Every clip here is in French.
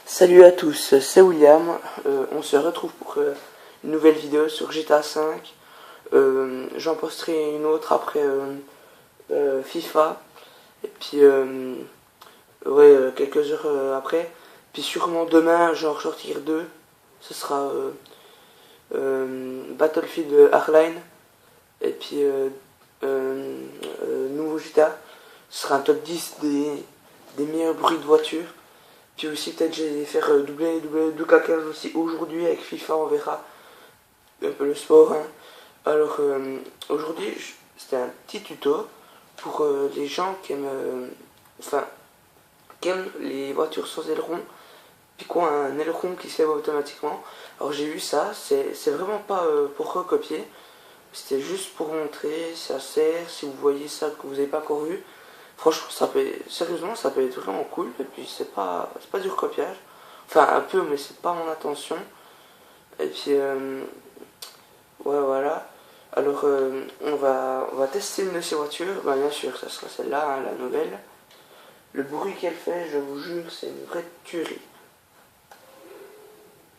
Salut à tous, c'est William. On se retrouve pour une nouvelle vidéo sur GTA V. J'en posterai une autre après FIFA. Et puis, quelques heures après. Puis sûrement demain, genre sortir 2. Ce sera Battlefield Hardline. Et puis, nouveau GTA. Ce sera un top 10 des meilleurs bruits de voiture. Puis aussi peut-être je vais faire doubler 2K15 aussi aujourd'hui avec FIFA, on verra un peu le sport. Hein. Alors aujourd'hui c'était un petit tuto pour les gens qui aiment, qui aiment les voitures sans aileron. Puis quoi, un aileron qui se lève automatiquement. Alors j'ai vu ça, c'est vraiment pas pour recopier. C'était juste pour montrer, ça sert, si vous voyez ça que vous n'avez pas encore vu. Franchement, sérieusement, ça peut être vraiment cool. Et puis, c'est pas du recopiage. Enfin, un peu, mais c'est pas mon intention. Et puis, ouais, voilà. Alors, on va tester une de ces voitures. Bah, bien sûr, ça sera celle-là, hein, la nouvelle. Le bruit qu'elle fait, je vous jure, c'est une vraie tuerie.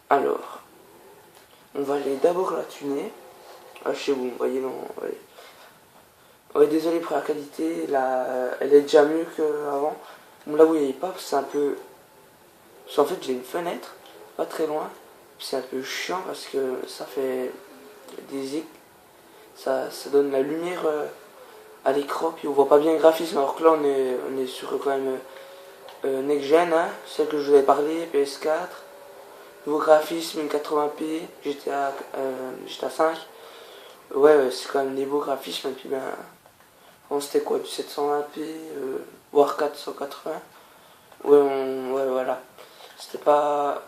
Alors, on va aller d'abord la tuner. Ah, chez vous, vous voyez, non, ouais. Ouais, désolé pour la qualité, là, elle est déjà mieux qu'avant. Bon, là, vous voyez pas, c'est un peu. Parce qu'en fait, j'ai une fenêtre, pas très loin. C'est un peu chiant parce que ça fait des ça donne la lumière à l'écran, puis on voit pas bien le graphisme. Alors que là, on est sur quand même Next Gen, hein, celle que je vous avais parlé, PS4. Nouveau graphisme, 1080p, GTA 5. Ouais, c'est quand même des beaux graphismes, et puis ben. Bon, c'était quoi, du 720p, voire 480. Ouais, voilà. C'était pas,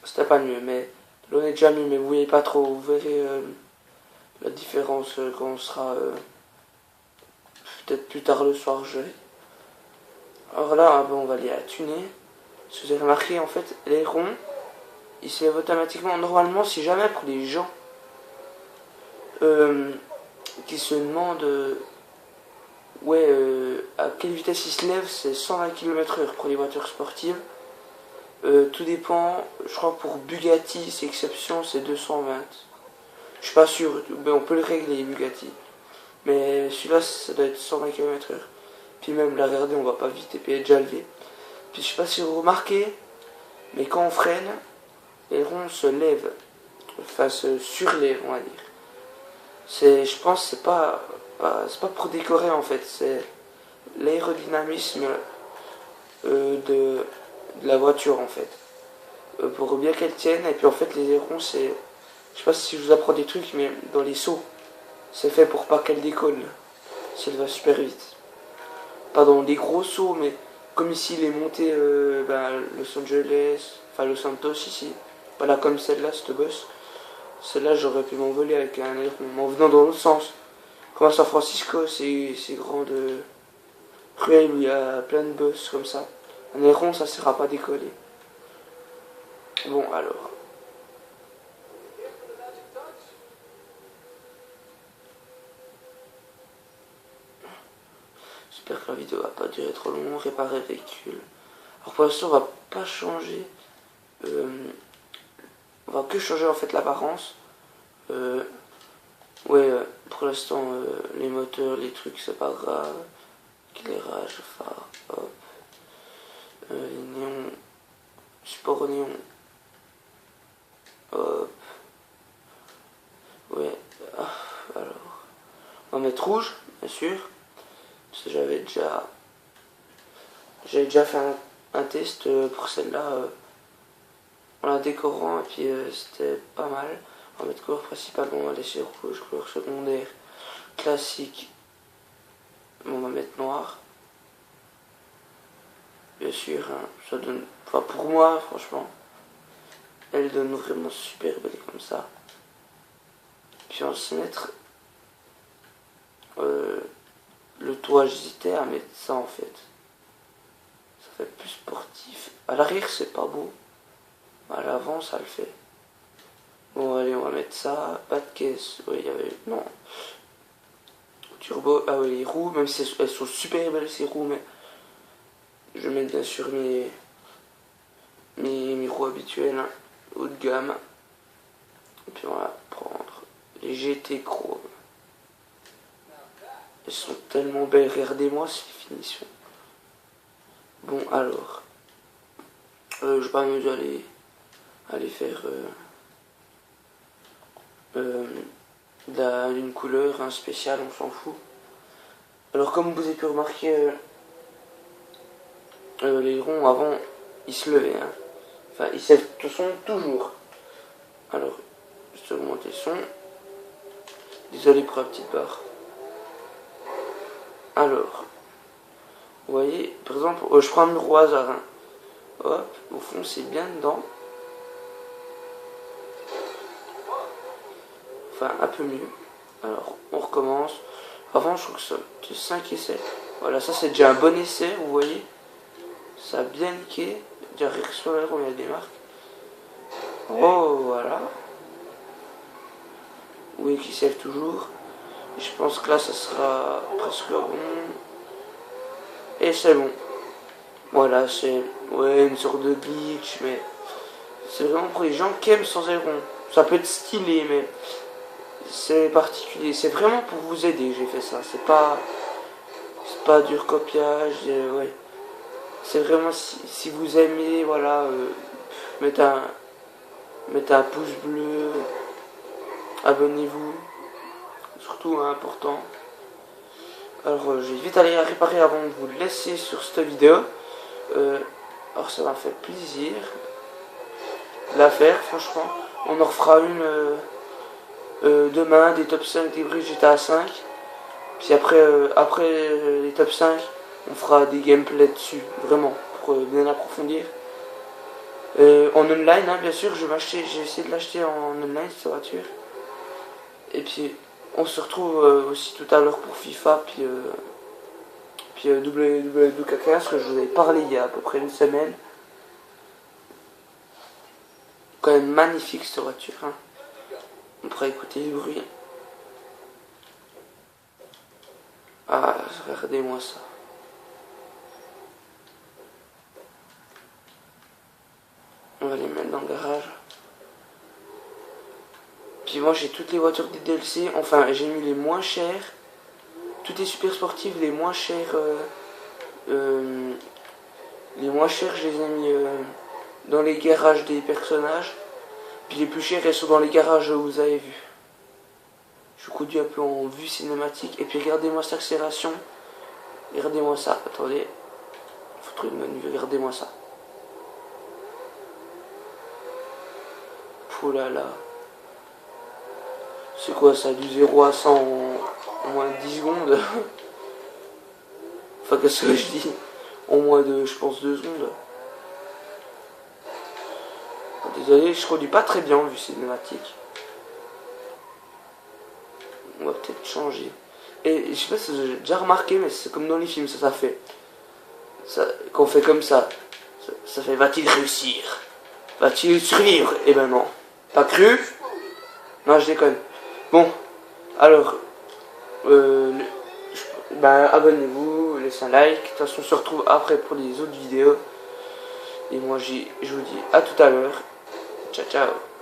c'était pas mieux, mais là on est déjà mieux, mais vous voyez pas trop. Vous verrez la différence quand on sera peut-être plus tard le soir. Alors là, on va aller à tuner. Si vous avez remarqué, en fait, les ronds, ils se lèvent automatiquement. Normalement, si jamais pour les gens qui se demandent à quelle vitesse il se lève, c'est 120 km/h pour les voitures sportives. Tout dépend, je crois pour Bugatti, c'est exception, c'est 220. Je suis pas sûr, mais on peut le régler, Bugatti. Mais celui-là, ça doit être 120 km/h. Puis même, la regardez, on va pas vite, et puis elle est déjà levée. Puis je sais pas si vous remarquez, mais quand on freine, les ronds se lèvent. Enfin, se surlèvent, on va dire. Je pense, c'est pas pour décorer en fait, c'est l'aérodynamisme de la voiture en fait. Pour bien qu'elle tienne, et puis en fait, les ailerons, c'est. Je sais pas si je vous apprends des trucs, mais dans les sauts, c'est fait pour pas qu'elle décolle. Si elle va super vite. Pas dans des gros sauts, mais comme ici, les montées Los Angeles, enfin Los Santos ici. Voilà, comme celle-là, cette bosse. Celle-là, j'aurais pu m'envoler avec un aileron, en venant dans l'autre sens. Comme à San Francisco, ces grandes ruelles où il y a plein de bosses comme ça. Un aileron, ça sert à pas décoller. Bon, alors. J'espère que la vidéo va pas durer trop long. Réparer le véhicule. Alors pour l'instant, on va pas changer. On va que changer en fait l'apparence. Pour l'instant, les moteurs, les trucs, c'est pas grave. Éclairage, phare, hop. Les néons. Support néon. Hop. Ouais. Alors. On va mettre rouge, bien sûr. Parce que j'avais déjà fait un test pour celle-là en la décorant, et puis c'était pas mal. On va mettre couleur principale, on va laisser rouge, couleur secondaire classique, on va mettre noir. Bien sûr, hein, ça donne. Enfin, pour moi, franchement, elle donne vraiment super belle comme ça. Puis on va se mettre le toit, j'hésitais à mettre ça en fait. Ça fait plus sportif. À l'arrière, c'est pas beau. À l'avant, ça le fait. Bon, allez, on va mettre ça. Pas de caisse. Oui, il y avait. Non. Turbo. Ah oui, les roues, même si elles sont super belles ces roues, mais je vais mettre bien sûr mes habituel, hein, haut de gamme. Et puis on va prendre les GT Chrome. Elles sont tellement belles, regardez-moi ces finitions. Bon alors, je vais pas m'amuser à les faire d'une couleur spéciale, on s'en fout. Alors comme vous avez pu remarquer, les ronds avant ils se levaient, hein. Enfin ils se sont toujours. Alors juste augmenter le son. Désolé pour la petite barre. Alors vous voyez par exemple, je prends un mur au hasard, hein. Hop, au fond c'est bien dedans. Enfin un peu mieux. Alors on recommence. Avant je trouve que ça c'était 5 essais. Voilà, ça c'est déjà un bon essai, vous voyez. Ça a bien niqué. Déjà rire sur l'air, on y a des marques. Oh voilà. Oui, qui sève toujours. Et je pense que là ça sera presque bon. Et c'est bon. Voilà, c'est une sorte de glitch, mais c'est vraiment pour les gens qui aiment sans aileron. Ça peut être stylé, mais c'est particulier. C'est vraiment pour vous aider que j'ai fait ça. C'est pas du recopiage. Ouais. C'est vraiment si vous aimez, voilà, mettez un pouce bleu, abonnez-vous, surtout important. Alors je vais vite aller la réparer avant de vous laisser sur cette vidéo. Alors ça m'a fait plaisir de la faire, franchement. On en refera une demain, des top 5 des bridges GTA 5. Puis après les top 5, on fera des gameplays dessus, vraiment, pour bien approfondir. En online, hein, bien sûr, j'ai essayé de l'acheter en online cette voiture. Et puis on se retrouve aussi tout à l'heure pour FIFA, puis WW15 que je vous avais parlé il y a à peu près une semaine. Quand même magnifique cette voiture, hein. On pourrait écouter les bruits. Ah, regardez-moi ça. On va les mettre dans le garage. Puis moi j'ai toutes les voitures des DLC. Enfin j'ai mis les moins chères. Toutes les super sportives, les moins chères. Les moins chères je les ai mis dans les garages des personnages. Puis les plus chères elles sont dans les garages où vous avez vu. Je conduis un peu en vue cinématique. Et puis regardez-moi cette accélération. Regardez-moi ça. Attendez. Faut trouver une bonne vue. Regardez-moi ça. Oh là là. C'est quoi ça, du 0 à 100 en moins de 10 secondes? Enfin, qu'est-ce que je dis? En moins de, je pense, 2 secondes. Désolé, je conduis pas très bien en vue cinématique. On va peut-être changer. Et je sais pas si vous avez déjà remarqué, mais c'est comme dans les films, ça fait. Ça, quand on fait comme ça fait va-t-il réussir? Va-t-il survivre? Eh ben non. Pas cru? Non, je déconne. Bon, alors, abonnez-vous, laissez un like. De toute façon, on se retrouve après pour les autres vidéos. Et moi, je vous dis à tout à l'heure. Ciao, ciao.